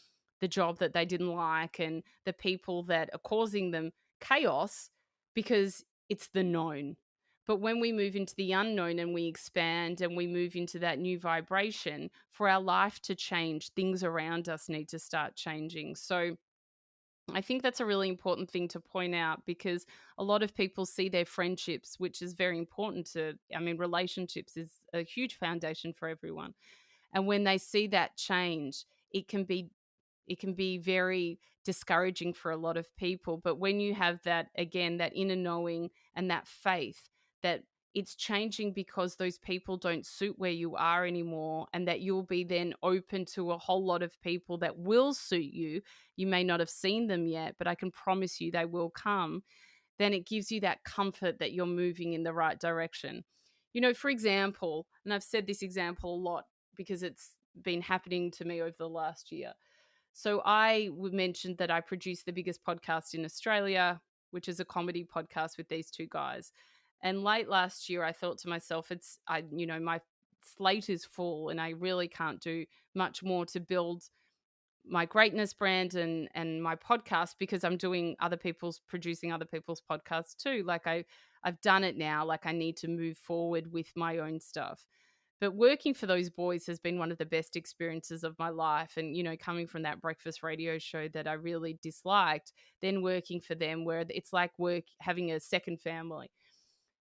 the job that they didn't like and the people that are causing them chaos because it's the known. But when we move into the unknown and we expand and we move into that new vibration, for our life to change, things around us need to start changing. So I think that's a really important thing to point out because a lot of people see their friendships, which is very important I mean, relationships is a huge foundation for everyone. And when they see that change, it can be very discouraging for a lot of people. But when you have that, again, that inner knowing and that faith that it's changing because those people don't suit where you are anymore, and that you'll be then open to a whole lot of people that will suit you. You may not have seen them yet, but I can promise you they will come. Then it gives you that comfort that you're moving in the right direction. For example, and I've said this example a lot because it's been happening to me over the last year. So I mentioned that I produce the biggest podcast in Australia, which is a comedy podcast with these two guys. And late last year, I thought to myself, my slate is full and I really can't do much more to build my greatness brand and my podcast, because I'm producing other people's podcasts too. Like I've done it now. Like I need to move forward with my own stuff. But working for those boys has been one of the best experiences of my life. And, coming from that breakfast radio show that I really disliked, then working for them, where it's like having a second family.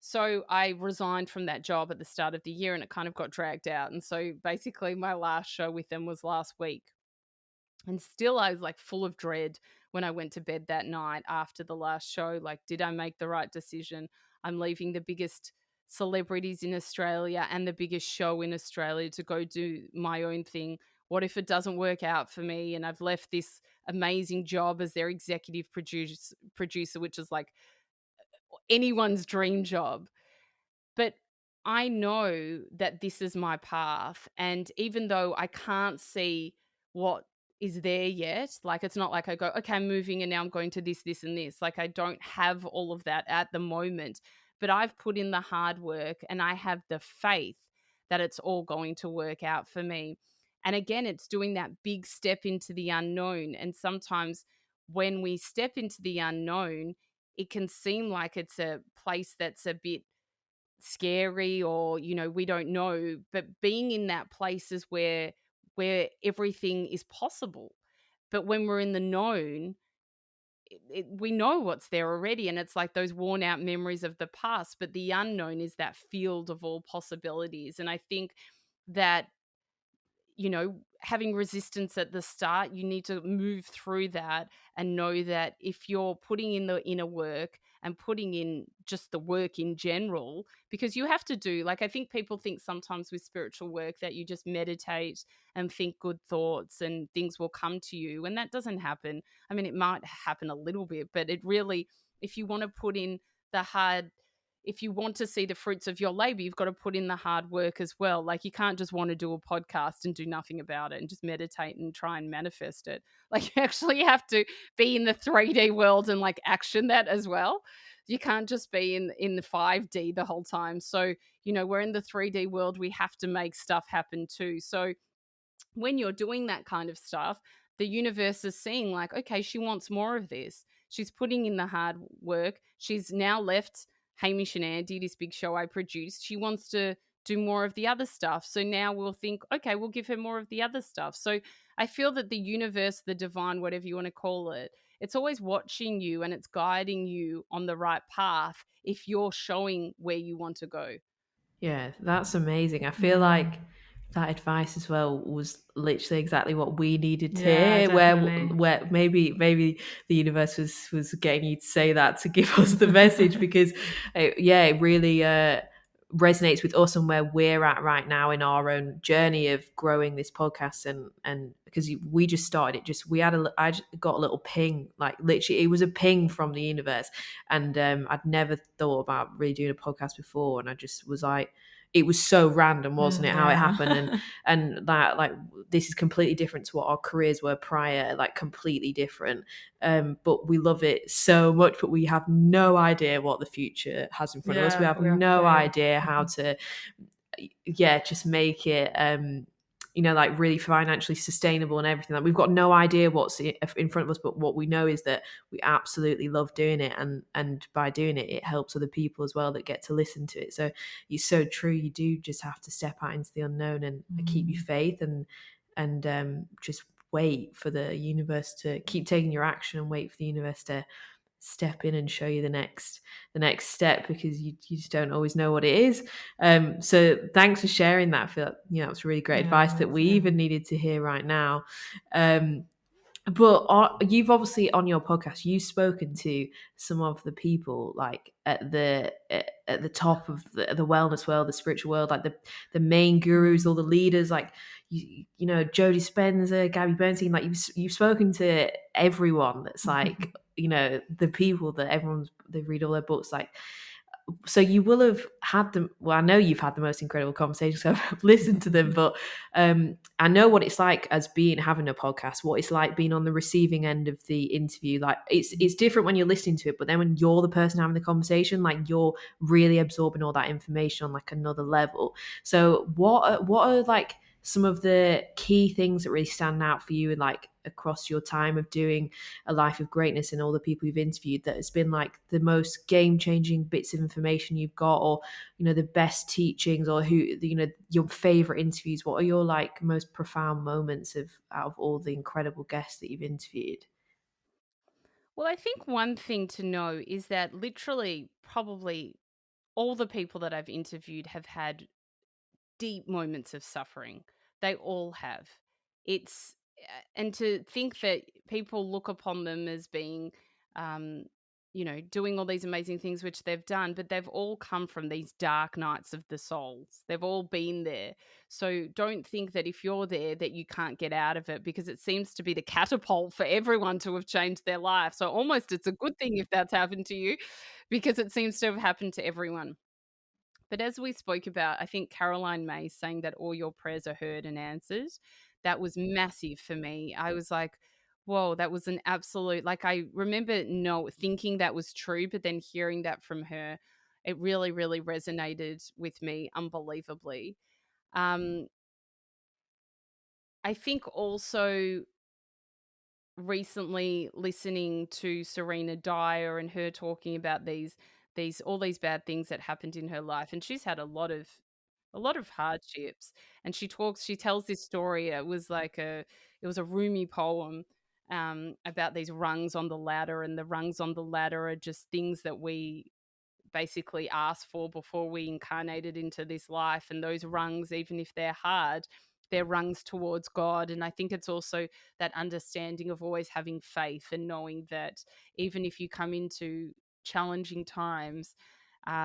So I resigned from that job at the start of the year, and it kind of got dragged out. And so basically my last show with them was last week. And still I was like full of dread when I went to bed that night after the last show. Like, did I make the right decision? I'm leaving the biggest celebrities in Australia and the biggest show in Australia to go do my own thing. What if it doesn't work out for me? And I've left this amazing job as their executive producer, which is like anyone's dream job. But I know that this is my path. And even though I can't see what is there yet, like it's not like I go, okay, I'm moving and now I'm going to this, this, and this. Like I don't have all of that at the moment, but I've put in the hard work and I have the faith that it's all going to work out for me. And again, it's doing that big step into the unknown. And sometimes when we step into the unknown, it can seem like it's a place that's a bit scary, or we don't know, but being in that place is where everything is possible. But when we're in the known, we know what's there already, and it's like those worn out memories of the past. But the unknown is that field of all possibilities. And I think that having resistance at the start, you need to move through that and know that if you're putting in the inner work and putting in just the work in general, because you have to do, like, I think people think sometimes with spiritual work that you just meditate and think good thoughts and things will come to you. And that doesn't happen. I mean, it might happen a little bit, but it really, if you want to put in the hard, if you want to see the fruits of your labor, you've got to put in the hard work as well. Like you can't just want to do a podcast and do nothing about it and just meditate and try and manifest it. Like you actually have to be in the 3D world and like action that as well. You can't just be in the 5D the whole time. So, we're in the 3D world. We have to make stuff happen too. So when you're doing that kind of stuff, the universe is seeing like, okay, she wants more of this. She's putting in the hard work. She's now left Hamish and Andy, this big show I produced. She wants to do more of the other stuff. So now we'll think, okay, we'll give her more of the other stuff. So I feel that the universe, the divine, whatever you want to call it, it's always watching you and it's guiding you on the right path if you're showing where you want to go. Yeah, that's amazing. I feel like that advice as well was literally exactly what we needed to hear. Where maybe the universe was getting you to say that to give us the message, because it really resonates with us and where we're at right now in our own journey of growing this podcast. And because we just started it, I just got a little ping, like literally it was a ping from the universe, and I'd never thought about really doing a podcast before, and I just was like, it was so random, wasn't it, how it happened, and that, like, this is completely different to what our careers were prior, like completely different, but we love it so much, but we have no idea what the future has in front of us. We have no idea how to just make it like really financially sustainable and everything. Like, we've got no idea what's in front of us, but what we know is that we absolutely love doing it, and by doing it, it helps other people as well that get to listen to it. So it's so true. You do just have to step out into the unknown and keep your faith, and just wait for the universe to keep taking your action, and wait for the universe to step in and show you the next step, because you just don't always know what it is. So thanks for sharing that. I feel like, that was really great advice that we even needed to hear right now. But you've obviously, on your podcast, you've spoken to some of the people like at the top of the wellness world, the spiritual world, like the main gurus, all the leaders, like Joe Dispenza, Gabby Bernstein. Like you've spoken to everyone that's like the people that they read all their books, like. So you will have had them. Well, I know you've had the most incredible conversations. So I've listened to them, but I know what it's like as having a podcast. What it's like being on the receiving end of the interview. Like it's different when you're listening to it, but then when you're the person having the conversation, like you're really absorbing all that information on like another level. So what are like some of the key things that really stand out for you, and like across your time of doing A Life of Greatness and all the people you've interviewed, that has been like the most game-changing bits of information you've got, or the best teachings, or who your favorite interviews? What are your like most profound moments out of all the incredible guests that you've interviewed? Well, I think one thing to know is that literally probably all the people that I've interviewed have had deep moments of suffering. They all have. It's and to think that people look upon them as being, um, doing all these amazing things which they've done, but they've all come from these dark nights of the souls. They've all been there. So don't think that if you're there that you can't get out of it, because it seems to be the catapult for everyone to have changed their life. So almost it's a good thing if that's happened to you, because it seems to have happened to everyone. But as we spoke about, I think Caroline May saying that all your prayers are heard and answered, that was massive for me. I was like, whoa, that was an absolute, like, I remember thinking that was true, but then hearing that from her, it really, really resonated with me unbelievably. Um, I think also recently listening to Serena Dyer and her talking about these all these bad things that happened in her life, and she's had a lot of hardships, and she tells this story. It was a Rumi poem, about these rungs on the ladder, and the rungs on the ladder are just things that we basically asked for before we incarnated into this life. And those rungs, even if they're hard, they're rungs towards God. And I think it's also that understanding of always having faith and knowing that even if you come into challenging times,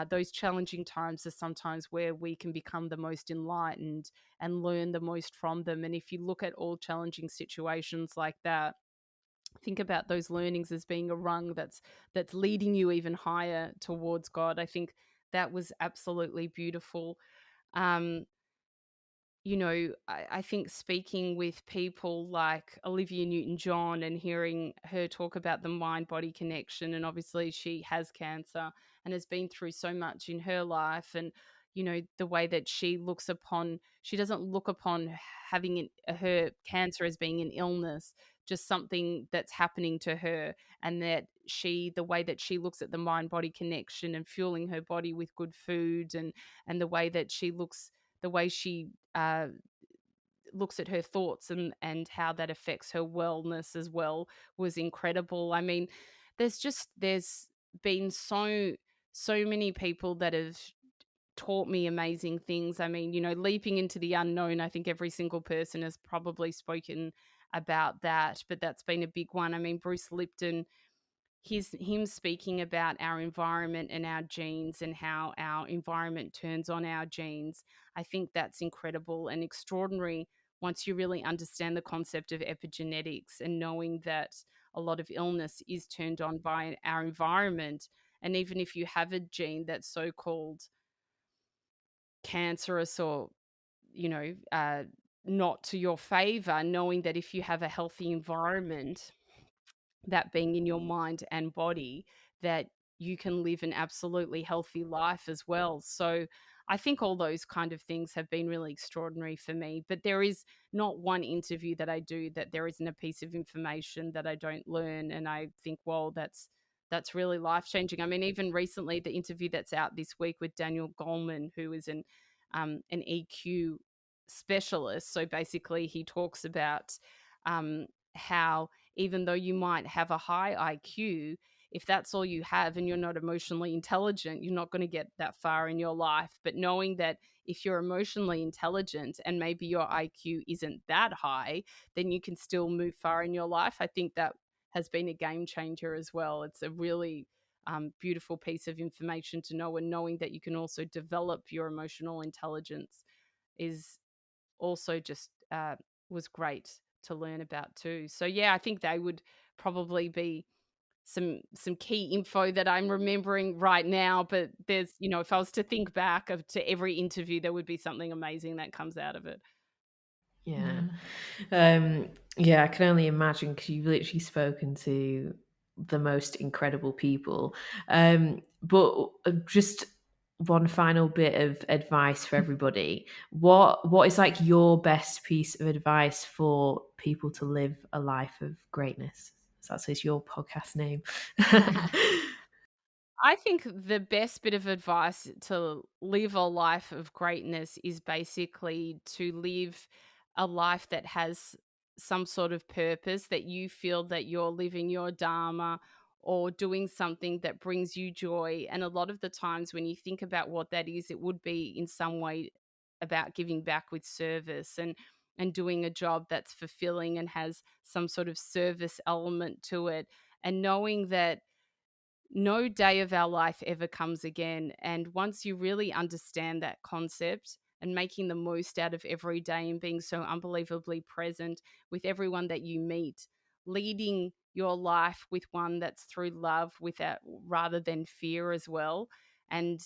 those challenging times are sometimes where we can become the most enlightened and learn the most from them. And if you look at all challenging situations like that, think about those learnings as being a rung that's leading you even higher towards God. I think that was absolutely beautiful. Um, I think speaking with people like Olivia Newton-John and hearing her talk about the mind-body connection, and obviously she has cancer and has been through so much in her life, and the way that she doesn't look upon her cancer as being an illness, just something that's happening to her, and that the way that she looks at the mind-body connection and fueling her body with good food, and the way she looks at her thoughts, and how that affects her wellness as well, was incredible. I mean, there's been so many people that have taught me amazing things. I mean, leaping into the unknown, I think every single person has probably spoken about that, but that's been a big one. I mean, Bruce Lipton, him speaking about our environment and our genes, and how our environment turns on our genes. I think that's incredible and extraordinary once you really understand the concept of epigenetics, and knowing that a lot of illness is turned on by our environment. And even if you have a gene that's so-called cancerous, or you know uh, not to your favor, knowing that if you have a healthy environment, that being in your mind and body, that you can live an absolutely healthy life as well. So I think all those kind of things have been really extraordinary for me. But there is not one interview that I do that there isn't a piece of information that I don't learn, and I think, well, that's really life changing. I mean, even recently, the interview that's out this week with Daniel Goleman, who is an EQ specialist. So basically, he talks about how even though you might have a high IQ, if that's all you have and you're not emotionally intelligent, you're not going to get that far in your life. But knowing that if you're emotionally intelligent and maybe your IQ isn't that high, then you can still move far in your life. I think that has been a game changer as well. It's a really beautiful piece of information to know, and knowing that you can also develop your emotional intelligence is also just was great to learn about too. So yeah, I think they would probably be some key info that I'm remembering right now. But there's, if I was to think back to every interview, there would be something amazing that comes out of it. Yeah. Yeah, I can only imagine, because you've literally spoken to the most incredible people. But just one final bit of advice for everybody. What is like your best piece of advice for people to live a life of greatness? So that's your podcast name. I think the best bit of advice to live a life of greatness is basically to live a life that has some sort of purpose, that you feel that you're living your dharma or doing something that brings you joy. And a lot of the times when you think about what that is, it would be in some way about giving back with service and doing a job that's fulfilling and has some sort of service element to it, and knowing that no day of our life ever comes again. And once you really understand that concept and making the most out of every day and being so unbelievably present with everyone that you meet, leading your life with one that's through love without rather than fear as well, and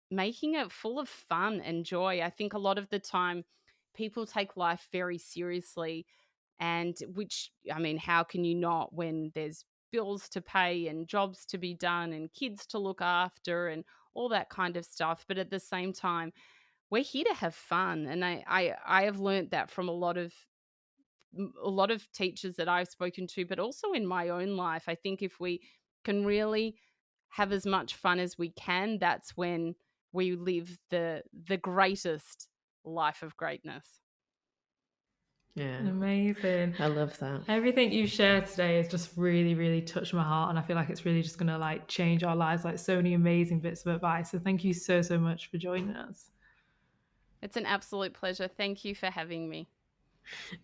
making it full of fun and joy. I think a lot of the time people take life very seriously, and which, I mean, how can you not when there's bills to pay and jobs to be done and kids to look after and all that kind of stuff. But at the same time, we're here to have fun. And I have learned that from a lot of teachers that I've spoken to, but also in my own life. I think if we can really have as much fun as we can, that's when we live the greatest life of greatness. Yeah, Amazing. I love that. Everything you've shared today has just really, really touched my heart, and I feel like it's really just going to like change our lives. Like so many amazing bits of advice. So thank you so much for joining us. It's an absolute pleasure. Thank you for having me.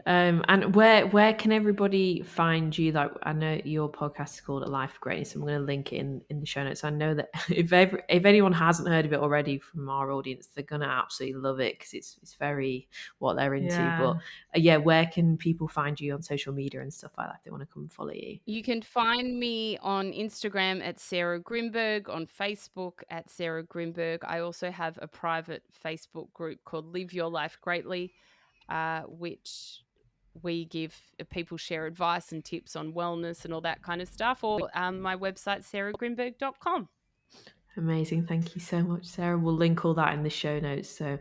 And where can everybody find you? Like, I know your podcast is called A Life of Greatness. I'm going to link it in the show notes. I know that if anyone hasn't heard of it already from our audience, they're going to absolutely love it because it's very what they're into. Yeah. But where can people find you on social media and stuff like that if they want to come and follow you? You can find me on Instagram at Sarah Grynberg, on Facebook at Sarah Grynberg. I also have a private Facebook group called Live Your Life Greatly, which we give people share advice and tips on wellness and all that kind of stuff, or my website, sarahgrynberg.com. Amazing. Thank you so much, Sarah. We'll link all that in the show notes so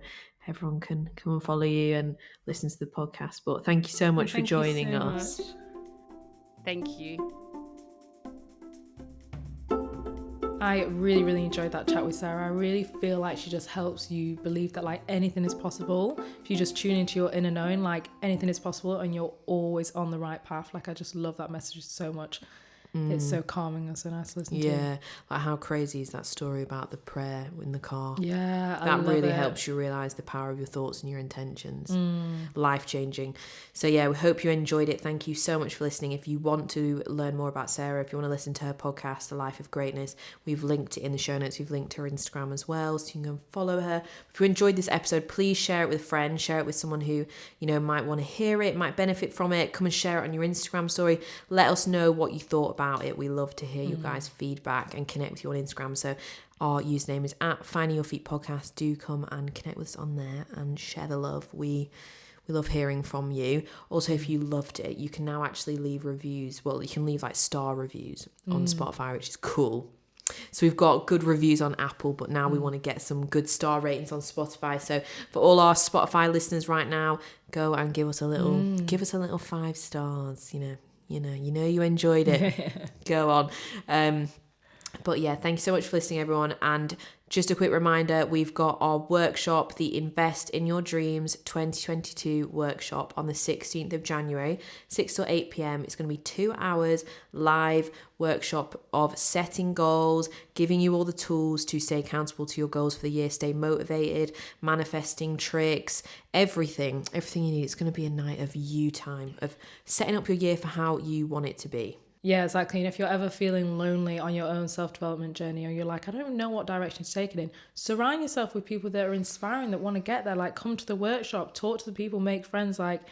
everyone can come and follow you and listen to the podcast. But thank you so much for joining us. Thank you. I really, really enjoyed that chat with Sarah. I really feel like she just helps you believe that like anything is possible. If you just tune into your inner knowing, like anything is possible and you're always on the right path. Like I just love that message so much. It's so calming and so nice to listen to. Yeah, like how crazy is that story about the prayer in the car? Yeah, that really helps you realise the power of your thoughts and your intentions. Life-changing. So yeah, we hope you enjoyed it. Thank you so much for listening. If you want to learn more about Sarah, if you want to listen to her podcast, A Life of Greatness, we've linked it in the show notes. We've linked her Instagram as well, so you can go and follow her. If you enjoyed this episode, please share it with friends, share it with someone who, you know, might want to hear it, might benefit from it. Come and share it on your Instagram story. Let us know what you thought about it. We love to hear you guys' feedback and connect with you on Instagram. So our username is at Finding Your Feet Podcast. Do come and connect with us on there and share the love. We love hearing from you. Also, if you loved it, you can now actually leave reviews. Well, you can leave like star reviews on Spotify, which is cool. So we've got good reviews on Apple, but now we want to get some good star ratings on Spotify. So for all our Spotify listeners right now, go and give us a little 5 stars. You enjoyed it. Go on. But yeah, thank you so much for listening, everyone. And just a quick reminder, we've got our workshop, the Invest in Your Dreams 2022 workshop on the 16th of January, 6 till 8 p.m. It's going to be 2 hours live workshop of setting goals, giving you all the tools to stay accountable to your goals for the year, stay motivated, manifesting tricks, everything you need. It's going to be a night of you time, of setting up your year for how you want it to be. Yeah, exactly. And if you're ever feeling lonely on your own self-development journey, or you're like, I don't even know what direction to take it in, surround yourself with people that are inspiring, that want to get there. Like, come to the workshop, talk to the people, make friends. Like,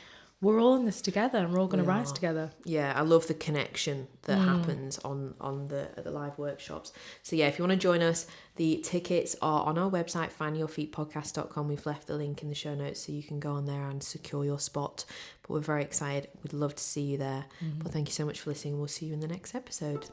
we're all in this together and we're all going to rise together. Yeah, I love the connection that happens on the live workshops. So yeah, if you want to join us, the tickets are on our website, findyourfeetpodcast.com. We've left the link in the show notes so you can go on there and secure your spot. But we're very excited. We'd love to see you there. But thank you so much for listening. We'll see you in the next episode.